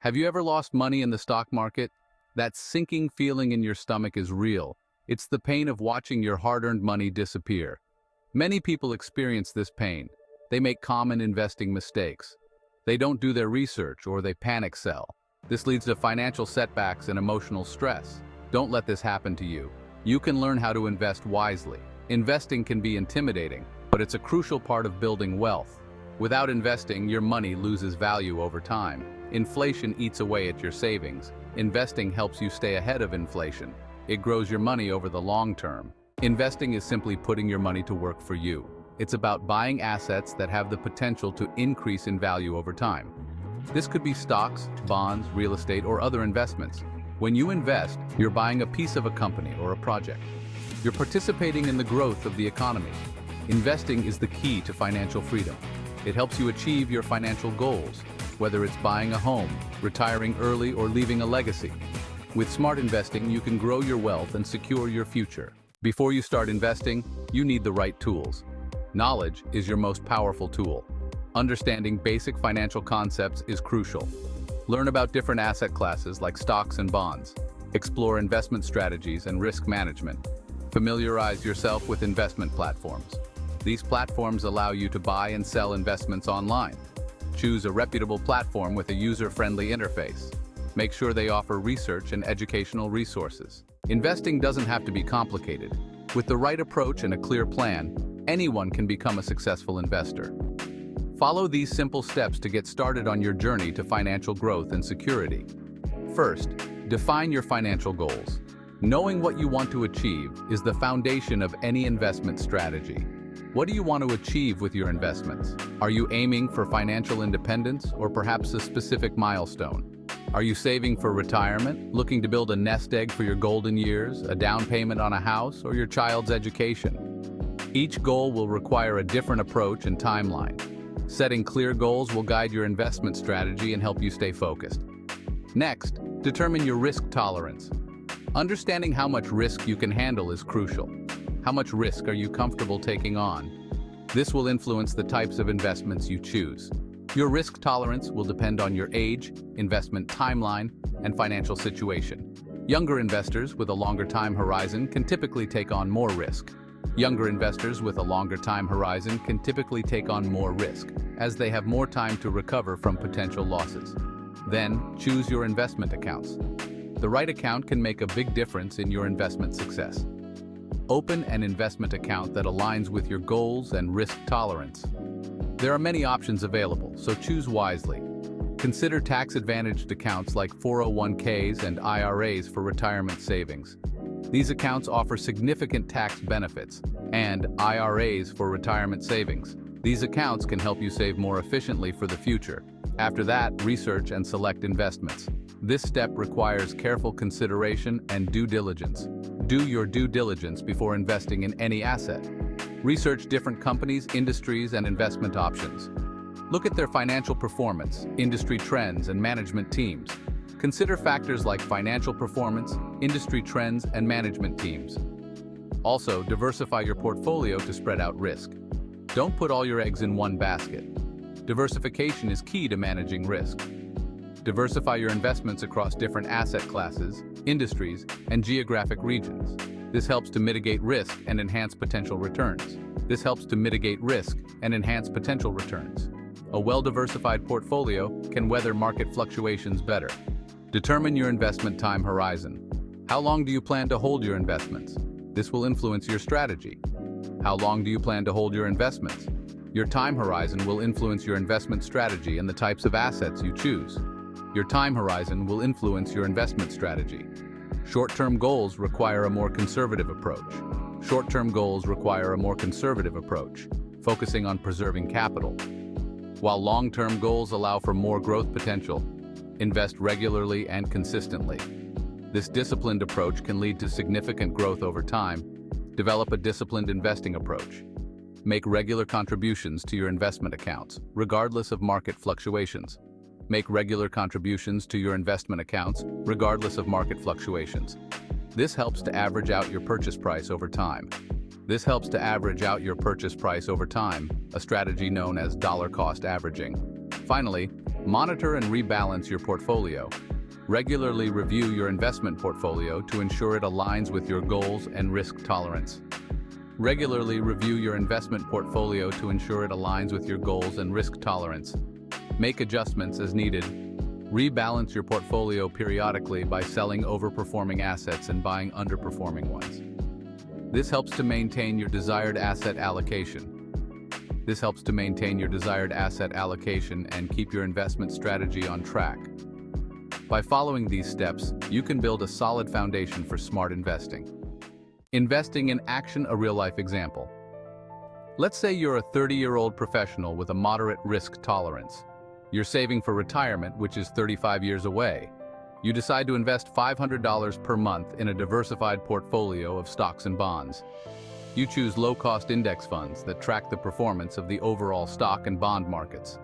Have you ever lost money in the stock market? That sinking feeling in your stomach is real. It's the pain of watching your hard-earned money disappear. Many people experience this pain. They make common investing mistakes. They don't do their research or they panic sell. This leads to financial setbacks and emotional stress. Don't let this happen to you. You can learn how to invest wisely. Investing can be intimidating, but it's a crucial part of building wealth. Without investing, your money loses value over time. Inflation eats away at your savings. Investing helps you stay ahead of inflation. It grows your money over the long term. Investing is simply putting your money to work for you. It's about buying assets that have the potential to increase in value over time. This could be stocks, bonds, real estate, or other investments. When you invest, you're buying a piece of a company or a project. You're participating in the growth of the economy. Investing is the key to financial freedom. It helps you achieve your financial goals, whether it's buying a home, retiring early, or leaving a legacy. With smart investing, you can grow your wealth and secure your future. Before you start investing, you need the right tools. Knowledge is your most powerful tool. Understanding basic financial concepts is crucial. Learn about different asset classes like stocks and bonds. Explore investment strategies and risk management. Familiarize yourself with investment platforms. These platforms allow you to buy and sell investments online. Choose a reputable platform with a user-friendly interface. Make sure they offer research and educational resources. Investing doesn't have to be complicated. With the right approach and a clear plan, anyone can become a successful investor. Follow these simple steps to get started on your journey to financial growth and security. First, define your financial goals. Knowing what you want to achieve is the foundation of any investment strategy. What do you want to achieve with your investments? Are you aiming for financial independence or perhaps a specific milestone? Are you saving for retirement, looking to build a nest egg for your golden years, a down payment on a house, or your child's education? Each goal will require a different approach and timeline. Setting clear goals will guide your investment strategy and help you stay focused. Next, determine your risk tolerance. Understanding how much risk you can handle is crucial. How much risk are you comfortable taking on? This will influence the types of investments you choose. Your risk tolerance will depend on your age, investment timeline, and financial situation. Younger investors with a longer time horizon can typically take on more risk. Younger investors with a longer time horizon can typically take on more risk, as they have more time to recover from potential losses. Then, choose your investment accounts. The right account can make a big difference in your investment success. Open an investment account that aligns with your goals and risk tolerance. There are many options available, so choose wisely. Consider tax-advantaged accounts like 401ks and IRAs for retirement savings. These accounts offer significant tax benefits, and IRAs for retirement savings. These accounts can help you save more efficiently for the future. After that, research and select investments. This step requires careful consideration and due diligence. Do your due diligence before investing in any asset. Research different companies, industries, and investment options. Look at their financial performance, industry trends, and management teams. Consider factors like financial performance, industry trends, and management teams. Also, diversify your portfolio to spread out risk. Don't put all your eggs in one basket. Diversification is key to managing risk. Diversify your investments across different asset classes, industries, and geographic regions. This helps to mitigate risk and enhance potential returns. A well-diversified portfolio can weather market fluctuations better. Determine your investment time horizon. How long do you plan to hold your investments? This will influence your strategy. How long do you plan to hold your investments? Your time horizon will influence your investment strategy and the types of assets you choose. Your time horizon will influence your investment strategy. Short-term goals require a more conservative approach. Focusing on preserving capital. While long-term goals allow for more growth potential, invest regularly and consistently. This disciplined approach can lead to significant growth over time. Develop a disciplined investing approach. Make regular contributions to your investment accounts, regardless of market fluctuations. This helps to average out your purchase price over time. A strategy known as dollar cost averaging. Finally, Monitor and rebalance your portfolio. Regularly review your investment portfolio to ensure it aligns with your goals and risk tolerance. Regularly review your investment portfolio to ensure it aligns with your goals and risk tolerance. Make adjustments as needed. Rebalance your portfolio periodically by selling overperforming assets and buying underperforming ones. This helps to maintain your desired asset allocation. And keep your investment strategy on track. By following these steps, you can build a solid foundation for smart investing. Investing in action, a real-life example. Let's say you're a 30-year-old professional with a moderate risk tolerance. You're saving for retirement, which is 35 years away. You decide to invest $500 per month in a diversified portfolio of stocks and bonds. You choose low-cost index funds that track the performance of the overall stock and bond markets.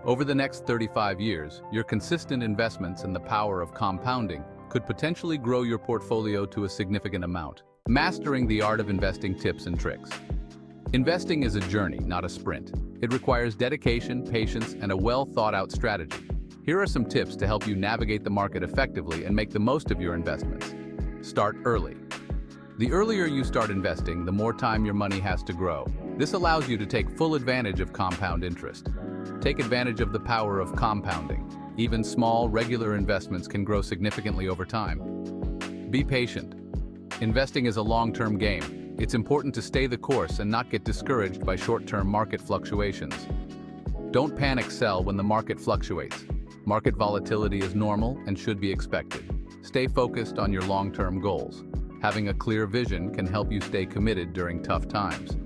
Over the next 35 years, your consistent investments and the power of compounding could potentially grow your portfolio to a significant amount. Mastering the art of investing tips and tricks. Investing is a journey, not a sprint. It requires dedication, patience, and a well-thought-out strategy. Here are some tips to help you navigate the market effectively and make the most of your investments. Start early. The earlier you start investing, the more time your money has to grow. This allows you to take full advantage of compound interest. Take advantage of the power of compounding. Even small, regular investments can grow significantly over time. Be patient. Investing is a long-term game. It's important to stay the course and not get discouraged by short-term market fluctuations. Don't panic sell when the market fluctuates. Market volatility is normal and should be expected. Stay focused on your long-term goals. Having a clear vision can help you stay committed during tough times.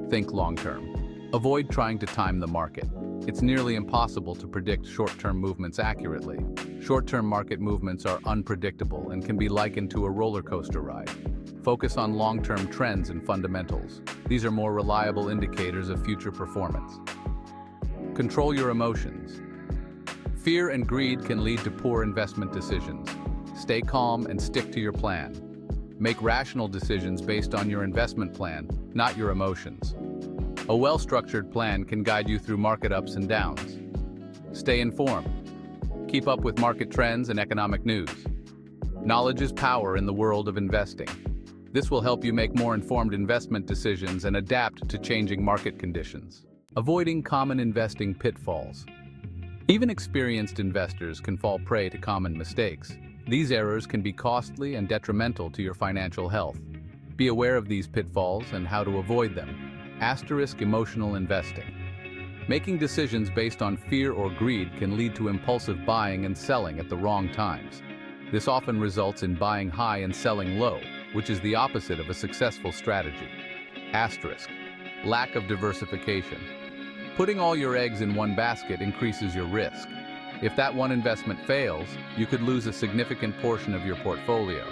Think long-term. Avoid trying to time the market. It's nearly impossible to predict short-term movements accurately. Short-term market movements are unpredictable and can be likened to a roller coaster ride. Focus on long-term trends and fundamentals. These are more reliable indicators of future performance. Control your emotions. Fear and greed can lead to poor investment decisions. Stay calm and stick to your plan. Make rational decisions based on your investment plan, not your emotions. A well-structured plan can guide you through market ups and downs. Stay informed. Keep up with market trends and economic news. Knowledge is power in the world of investing. This will help you make more informed investment decisions and adapt to changing market conditions. Avoiding common investing pitfalls. Even experienced investors can fall prey to common mistakes. These errors can be costly and detrimental to your financial health. Be aware of these pitfalls and how to avoid them. Emotional investing. Making decisions based on fear or greed can lead to impulsive buying and selling at the wrong times. This often results in buying high and selling low, which is the opposite of a successful strategy. Lack of diversification. Putting all your eggs in one basket increases your risk. If that one investment fails, you could lose a significant portion of your portfolio.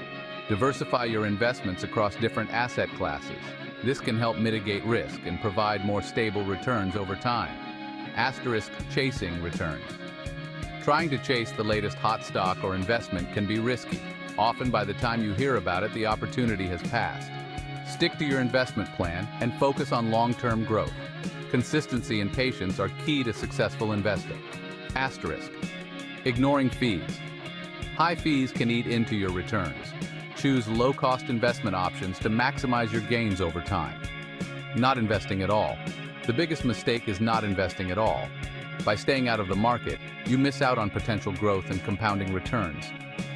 Diversify your investments across different asset classes. This can help mitigate risk and provide more stable returns over time. Chasing returns. Trying to chase the latest hot stock or investment can be risky. Often by the time you hear about it, the opportunity has passed. Stick to your investment plan and focus on long-term growth. Consistency and patience are key to successful investing. Ignoring fees. High fees can eat into your returns. Choose low-cost investment options to maximize your gains over time. Not investing at all. The biggest mistake is not investing at all. By staying out of the market, you miss out on potential growth and compounding returns.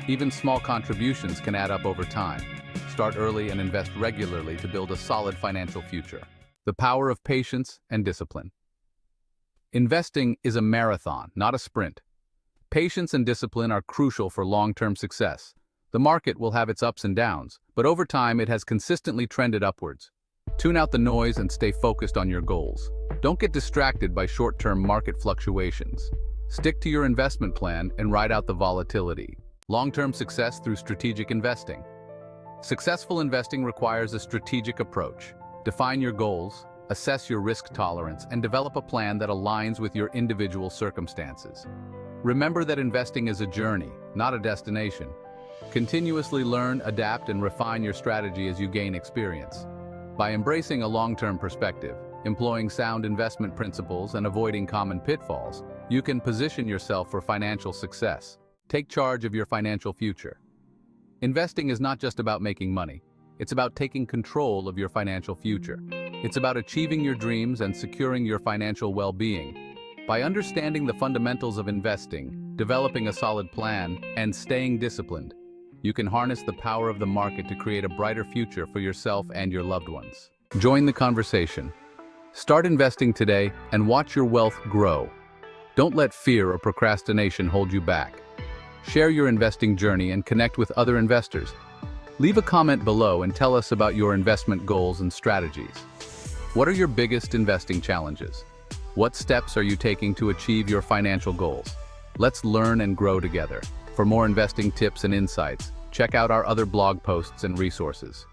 Even small contributions can add up over time. Start early and invest regularly to build a solid financial future. The power of patience and discipline. Investing is a marathon, not a sprint. Patience and discipline are crucial for long-term success. The market will have its ups and downs, but over time it has consistently trended upwards. Tune out the noise and stay focused on your goals. Don't get distracted by short-term market fluctuations. Stick to your investment plan and ride out the volatility. Long-term success through strategic investing. Successful investing requires a strategic approach. Define your goals, assess your risk tolerance, and develop a plan that aligns with your individual circumstances. Remember that investing is a journey, not a destination. Continuously learn, adapt, and refine your strategy as you gain experience. By embracing a long-term perspective, employing sound investment principles, and avoiding common pitfalls, You can position yourself for financial success. Take charge of your financial future. Investing is not just about making money. It's about taking control of your financial future. It's about achieving your dreams and securing your financial well-being. By understanding the fundamentals of investing, developing a solid plan, and staying disciplined, you can harness the power of the market to create a brighter future for yourself and your loved ones. Join the conversation. Start investing today and watch your wealth grow. Don't let fear or procrastination hold you back. Share your investing journey and connect with other investors. Leave a comment below and tell us about your investment goals and strategies. What are your biggest investing challenges? What steps are you taking to achieve your financial goals? Let's learn and grow together. For more investing tips and insights, check out our other blog posts and resources.